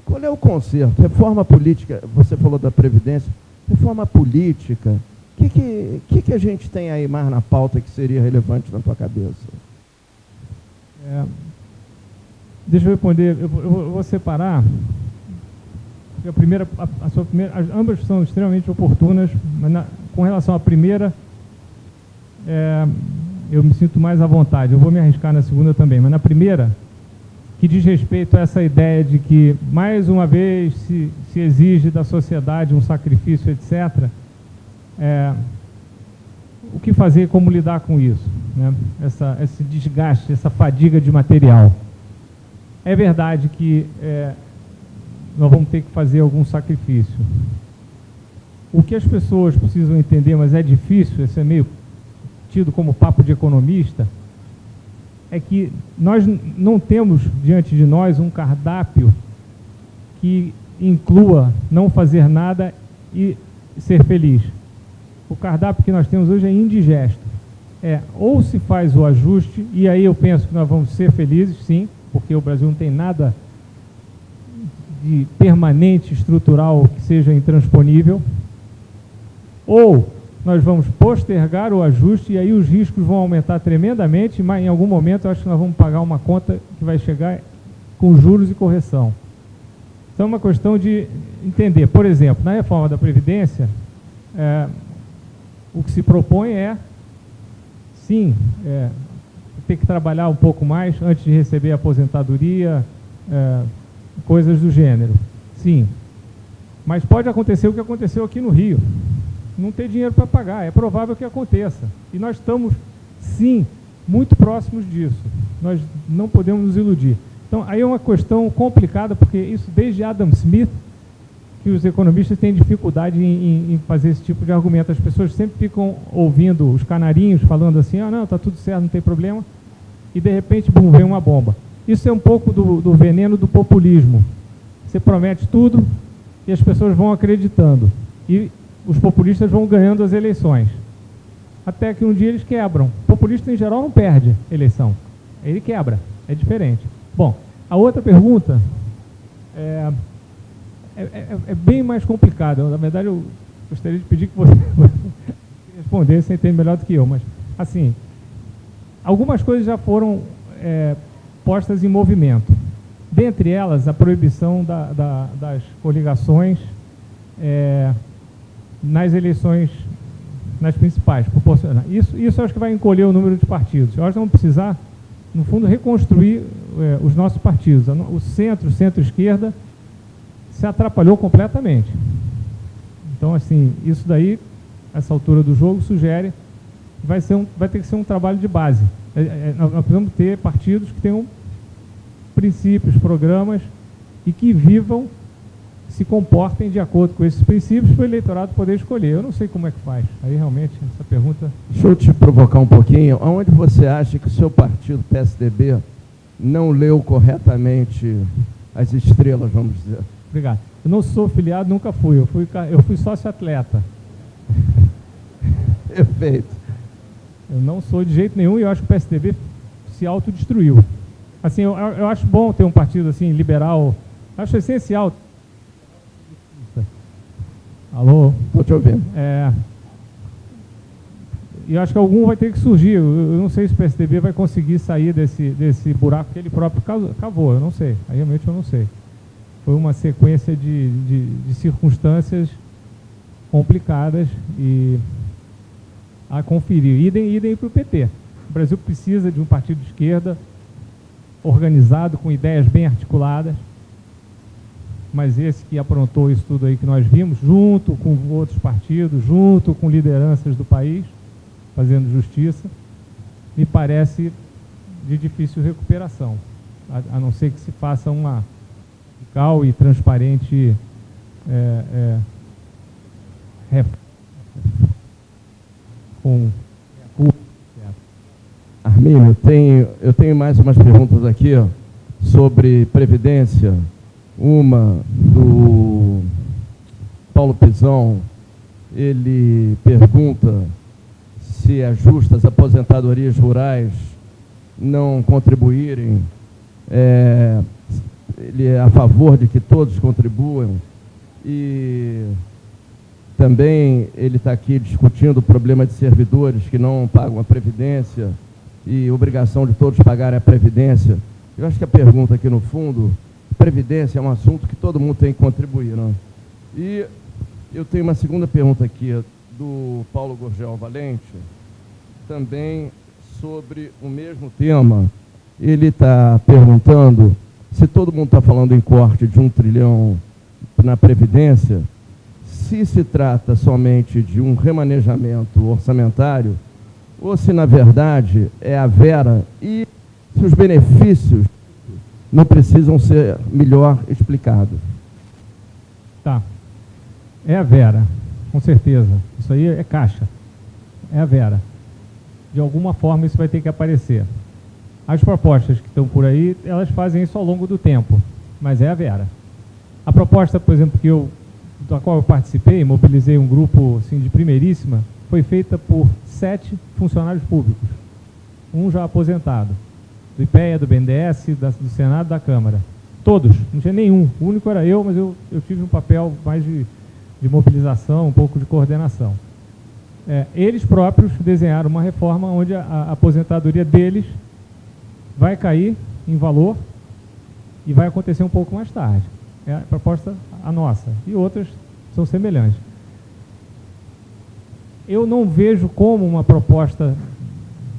Qual é o conserto? Reforma política, você falou da Previdência, reforma política. O que a gente tem aí mais na pauta que seria relevante na tua cabeça? Deixa eu responder, eu vou separar. Ambas são extremamente oportunas, mas com relação à primeira, eu me sinto mais à vontade. Eu vou me arriscar na segunda também, mas na primeira, que diz respeito a essa ideia de que, mais uma vez, se exige da sociedade um sacrifício, etc., o que fazer e como lidar com isso, né? Esse desgaste, essa fadiga de material. É verdade que nós vamos ter que fazer algum sacrifício. O que as pessoas precisam entender, mas é difícil, isso é meio tido como papo de economista, é que nós não temos diante de nós um cardápio que inclua não fazer nada e ser feliz. O cardápio que nós temos hoje é indigesto. Ou se faz o ajuste, e aí eu penso que nós vamos ser felizes, sim, porque o Brasil não tem nada de permanente, estrutural, que seja intransponível, ou nós vamos postergar o ajuste e aí os riscos vão aumentar tremendamente, mas em algum momento eu acho que nós vamos pagar uma conta que vai chegar com juros e correção. Então é uma questão de entender. Por exemplo, na reforma da Previdência, o que se propõe sim, ter que trabalhar um pouco mais antes de receber a aposentadoria, coisas do gênero. Sim. Mas pode acontecer o que aconteceu aqui no Rio. Não ter dinheiro para pagar, é provável que aconteça. E nós estamos, sim, muito próximos disso. Nós não podemos nos iludir. Então, aí é uma questão complicada, porque isso desde Adam Smith, que os economistas têm dificuldade em fazer esse tipo de argumento. As pessoas sempre ficam ouvindo os canarinhos falando assim, não, está tudo certo, não tem problema, e de repente, bum, vem uma bomba. Isso é um pouco do veneno do populismo. Você promete tudo e as pessoas vão acreditando. E os populistas vão ganhando as eleições. Até que um dia eles quebram. O populista, em geral, não perde eleição. Ele quebra. É diferente. Bom, a outra pergunta é bem mais complicada. Na verdade, eu gostaria de pedir que você respondesse, você entende melhor do que eu. Mas, assim, algumas coisas já foram postas em movimento. Dentre elas, a proibição das coligações nas eleições, nas principais, proporcionais. Isso acho que vai encolher o número de partidos. Eu acho que vamos precisar, no fundo, reconstruir os nossos partidos. O centro-esquerda se atrapalhou completamente. Então, assim, isso daí, essa altura do jogo, sugere que vai ter que ser um trabalho de base. Nós precisamos ter partidos que tenham princípios, programas e que vivam, se comportem de acordo com esses princípios para o eleitorado poder escolher. Eu não sei como é que faz. Aí, realmente, essa pergunta... Deixa eu te provocar um pouquinho. Aonde você acha que o seu partido, PSDB, não leu corretamente as estrelas, vamos dizer? Obrigado. Eu não sou filiado, nunca fui. Eu fui sócio-atleta. Perfeito. Eu não sou de jeito nenhum e eu acho que o PSDB se autodestruiu. Assim, eu acho bom ter um partido assim, liberal. Acho essencial. Alô? Estou te ouvindo. E eu acho que algum vai ter que surgir. Eu não sei se o PSDB vai conseguir sair desse buraco que ele próprio cavou. Eu não sei. Aí realmente eu não sei. Foi uma sequência de circunstâncias complicadas e a conferir. Idem para o PT. O Brasil precisa de um partido de esquerda organizado, com ideias bem articuladas, mas esse que aprontou isso tudo aí que nós vimos, junto com outros partidos, junto com lideranças do país, fazendo justiça, me parece de difícil recuperação, a não ser que se faça uma radical e transparente com... Armínio, eu tenho mais umas perguntas aqui sobre Previdência. 1, Paulo Pizão, ele pergunta se é justo as aposentadorias rurais não contribuírem. Ele é a favor de que todos contribuam. E também ele está aqui discutindo o problema de servidores que não pagam a Previdência e obrigação de todos pagarem a Previdência. Eu acho que a pergunta aqui no fundo, Previdência é um assunto que todo mundo tem que contribuir, não? E eu tenho uma segunda pergunta aqui do Paulo Gurgel Valente, também sobre o mesmo tema. Ele está perguntando se todo mundo está falando em corte de 1 trilhão na Previdência, se trata somente de um remanejamento orçamentário ou se, na verdade, é a Vera e se os benefícios não precisam ser melhor explicados. Tá. É a Vera, com certeza. Isso aí é caixa. É a Vera. De alguma forma isso vai ter que aparecer. As propostas que estão por aí, elas fazem isso ao longo do tempo, mas é a Vera. A proposta, por exemplo, da qual eu participei, mobilizei um grupo assim, de primeiríssima, foi feita por 7 funcionários públicos, um já aposentado, do IPEA, do BNDES, do Senado, da Câmara. Todos, não tinha nenhum. O único era eu, mas eu tive um papel mais de mobilização, um pouco de coordenação. Eles próprios desenharam uma reforma onde a aposentadoria deles vai cair em valor e vai acontecer um pouco mais tarde. É a proposta a nossa. E outras são semelhantes. Eu não vejo como uma proposta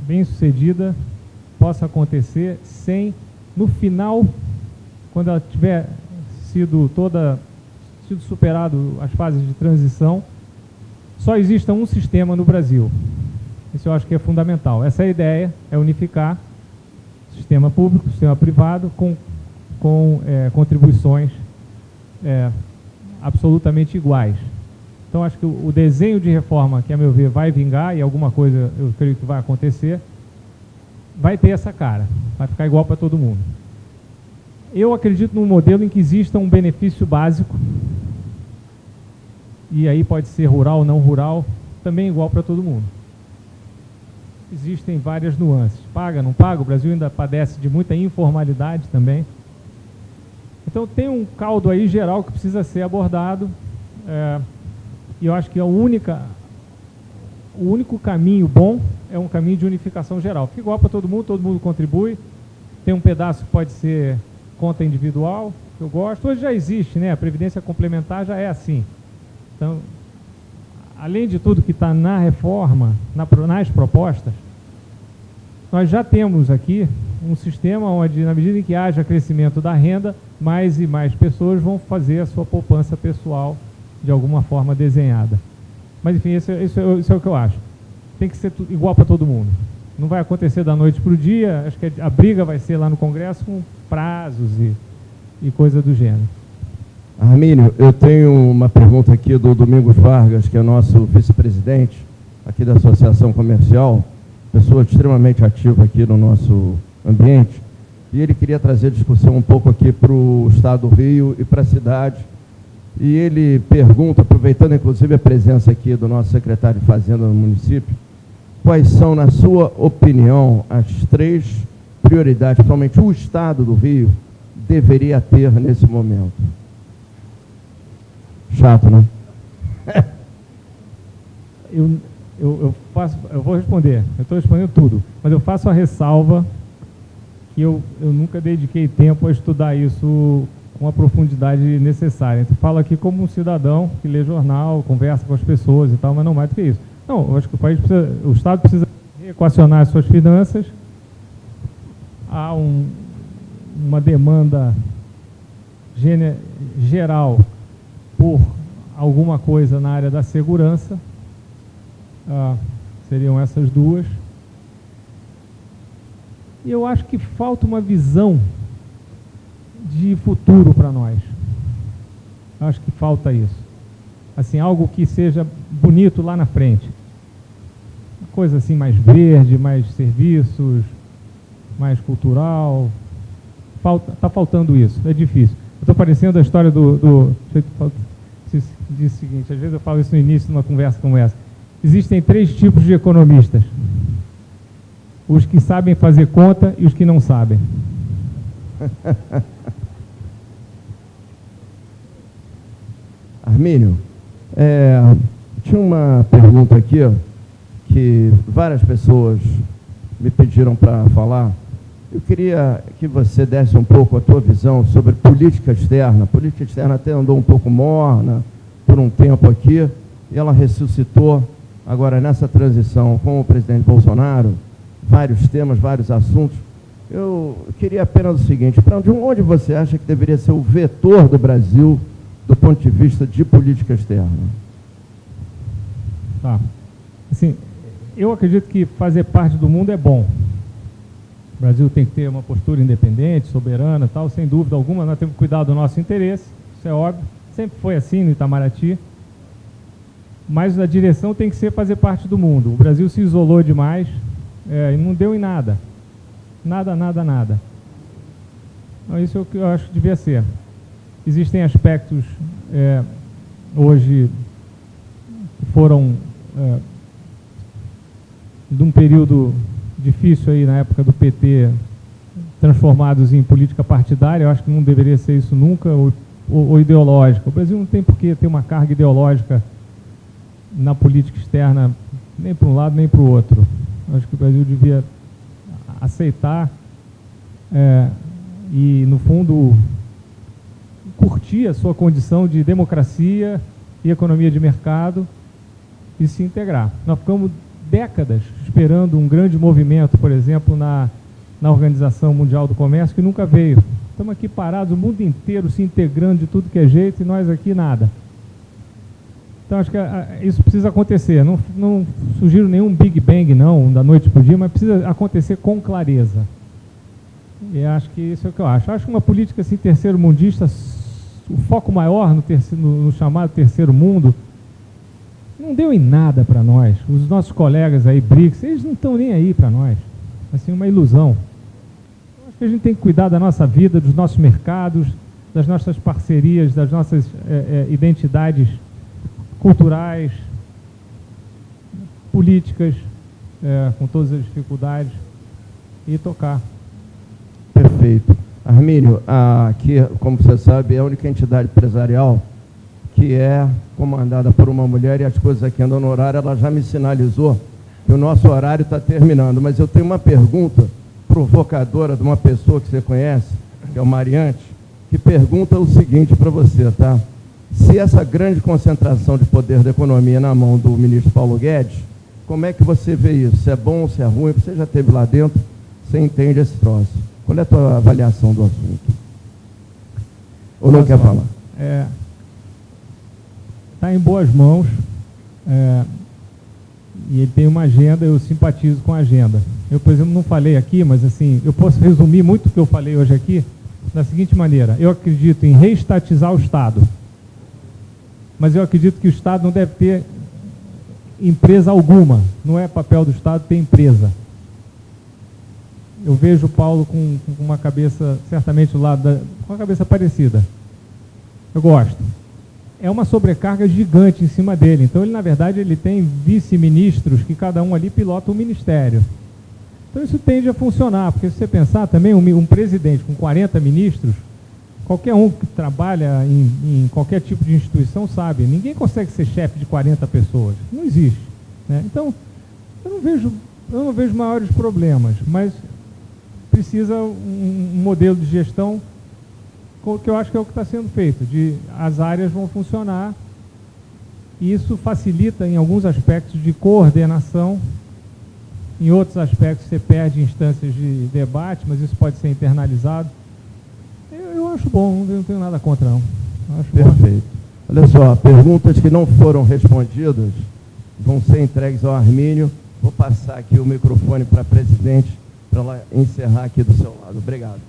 bem-sucedida possa acontecer sem, no final, quando ela tiver sido superado as fases de transição, só exista um sistema no Brasil. Isso eu acho que é fundamental. Essa é a ideia, é unificar sistema público, sistema privado, com contribuições absolutamente iguais. Então, acho que o desenho de reforma, que a meu ver vai vingar, e alguma coisa eu creio que vai acontecer, vai ter essa cara, vai ficar igual para todo mundo. Eu acredito num modelo em que exista um benefício básico, e aí pode ser rural ou não rural, também igual para todo mundo. Existem várias nuances. Paga, não paga, o Brasil ainda padece de muita informalidade também. Então tem um caldo aí geral que precisa ser abordado, e eu acho que o único caminho bom é um caminho de unificação geral. Fica igual para todo mundo contribui. Tem um pedaço que pode ser conta individual, que eu gosto. Hoje já existe, né? A Previdência Complementar já é assim. Então, além de tudo que está na reforma, nas propostas, nós já temos aqui um sistema onde, na medida em que haja crescimento da renda, mais e mais pessoas vão fazer a sua poupança pessoal de alguma forma desenhada. Mas, enfim, isso é o que eu acho. Tem que ser igual para todo mundo. Não vai acontecer da noite para o dia. Acho que a briga vai ser lá no Congresso com prazos e coisa do gênero. Armínio, eu tenho uma pergunta aqui do Domingos Vargas, que é nosso vice-presidente aqui da Associação Comercial, pessoa extremamente ativa aqui no nosso ambiente, e ele queria trazer discussão um pouco aqui para o Estado do Rio e para a cidade. E ele pergunta, aproveitando inclusive a presença aqui do nosso secretário de Fazenda no município, quais são, na sua opinião, as 3 prioridades, principalmente o Estado do Rio deveria ter nesse momento? Chato, né? Eu vou responder, eu estou respondendo tudo, mas eu faço a ressalva que eu nunca dediquei tempo a estudar isso com a profundidade necessária. Então, falo aqui como um cidadão que lê jornal, conversa com as pessoas e tal, mas não mais do que isso. Não, eu acho que o Estado precisa reequacionar as suas finanças. Há uma demanda geral por alguma coisa na área da segurança. Seriam essas 2. E eu acho que falta uma visão de futuro para nós. Eu acho que falta isso. Assim, algo que seja bonito lá na frente. Uma coisa assim mais verde, mais serviços, mais cultural. Está faltando isso, é difícil. Eu estou parecendo a história do disse o seguinte, às vezes eu falo isso no início de uma conversa como essa. Existem 3 tipos de economistas. Os que sabem fazer conta e os que não sabem. Armínio, tinha uma pergunta aqui, ó, que várias pessoas me pediram para falar. Eu queria que você desse um pouco a tua visão sobre política externa. A política externa até andou um pouco morna por um tempo aqui, e ela ressuscitou agora nessa transição com o presidente Bolsonaro, vários temas, vários assuntos. Eu queria apenas o seguinte, onde você acha que deveria ser o vetor do Brasil do ponto de vista de política externa? Tá. Assim, eu acredito que fazer parte do mundo é bom. O Brasil tem que ter uma postura independente, soberana, tal, sem dúvida alguma. Nós temos que cuidar do nosso interesse, isso é óbvio. Sempre foi assim no Itamaraty. Mas a direção tem que ser fazer parte do mundo. O Brasil se isolou demais e não deu em nada. Nada. Então, isso é o que eu acho que devia ser. Existem aspectos hoje que foram de um período difícil aí na época do PT, transformados em política partidária. Eu acho que não deveria ser isso nunca, ou ideológica. O Brasil não tem por que ter uma carga ideológica na política externa, nem para um lado nem para o outro. Eu acho que o Brasil devia aceitar e, no fundo, curtir a sua condição de democracia e economia de mercado e se integrar. Nós ficamos décadas esperando um grande movimento, por exemplo, na Organização Mundial do Comércio, que nunca veio. Estamos aqui parados, o mundo inteiro se integrando de tudo que é jeito, e nós aqui nada. Então, acho que isso precisa acontecer. Não sugiro nenhum Big Bang, não, da noite para o dia, mas precisa acontecer com clareza. E acho que isso é o que eu acho. Acho que uma política assim, terceiro-mundista, o foco maior no chamado terceiro mundo, não deu em nada para nós. Os nossos colegas aí, BRICS, eles não estão nem aí para nós. Assim, uma ilusão. Eu acho que a gente tem que cuidar da nossa vida, dos nossos mercados, das nossas parcerias, das nossas identidades culturais, políticas, com todas as dificuldades, e tocar. Perfeito. Armínio, aqui, como você sabe, é a única entidade empresarial que é comandada por uma mulher, e as coisas aqui andam no horário. Ela já me sinalizou que o nosso horário está terminando, mas eu tenho uma pergunta provocadora de uma pessoa que você conhece, que é o Mariante, que pergunta o seguinte para você, tá? Se essa grande concentração de poder da economia na mão do ministro Paulo Guedes, como é que você vê isso? Se é bom, se é ruim? Você já esteve lá dentro, você entende esse troço. Qual é a tua avaliação do assunto? Ou não quer falar? Está em boas mãos, e ele tem uma agenda, eu simpatizo com a agenda. Eu, por exemplo, não falei aqui, mas assim, eu posso resumir muito o que eu falei hoje aqui da seguinte maneira: eu acredito em reestatizar o Estado, mas eu acredito que o Estado não deve ter empresa alguma. Não é papel do Estado ter empresa. Eu vejo o Paulo com uma cabeça, certamente do lado com uma cabeça parecida. Eu gosto. É uma sobrecarga gigante em cima dele. Então, ele, na verdade, ele tem vice-ministros que cada um ali pilota um ministério. Então, isso tende a funcionar, porque se você pensar também, um presidente com 40 ministros, qualquer um que trabalha em qualquer tipo de instituição sabe, ninguém consegue ser chefe de 40 pessoas. Não existe. Né? Então, eu não vejo maiores problemas, mas precisa um modelo de gestão que eu acho que é o que está sendo feito. As áreas vão funcionar, e isso facilita em alguns aspectos de coordenação, em outros aspectos você perde instâncias de debate, mas isso pode ser internalizado. Eu acho bom, não tenho nada contra, não. Acho perfeito. Bom. Olha só, perguntas que não foram respondidas vão ser entregues ao Armínio. Vou passar aqui o microfone para a presidente, para ela encerrar aqui do seu lado. Obrigado.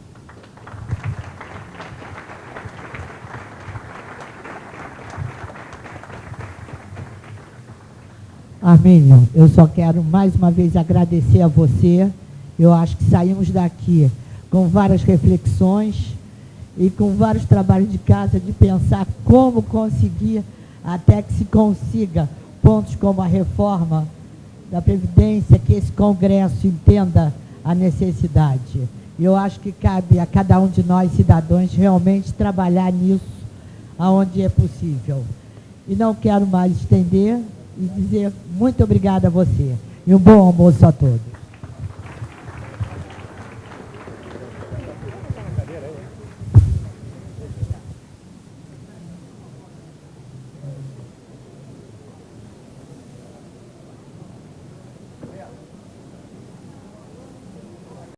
Armínio, eu só quero mais uma vez agradecer a você. Eu acho que saímos daqui com várias reflexões e com vários trabalhos de casa, de pensar como conseguir, até que se consiga pontos como a reforma da Previdência, que esse Congresso entenda a necessidade. Eu acho que cabe a cada um de nós, cidadãos, realmente trabalhar nisso, aonde é possível. E não quero mais estender e dizer muito obrigada a você. E um bom almoço a todos.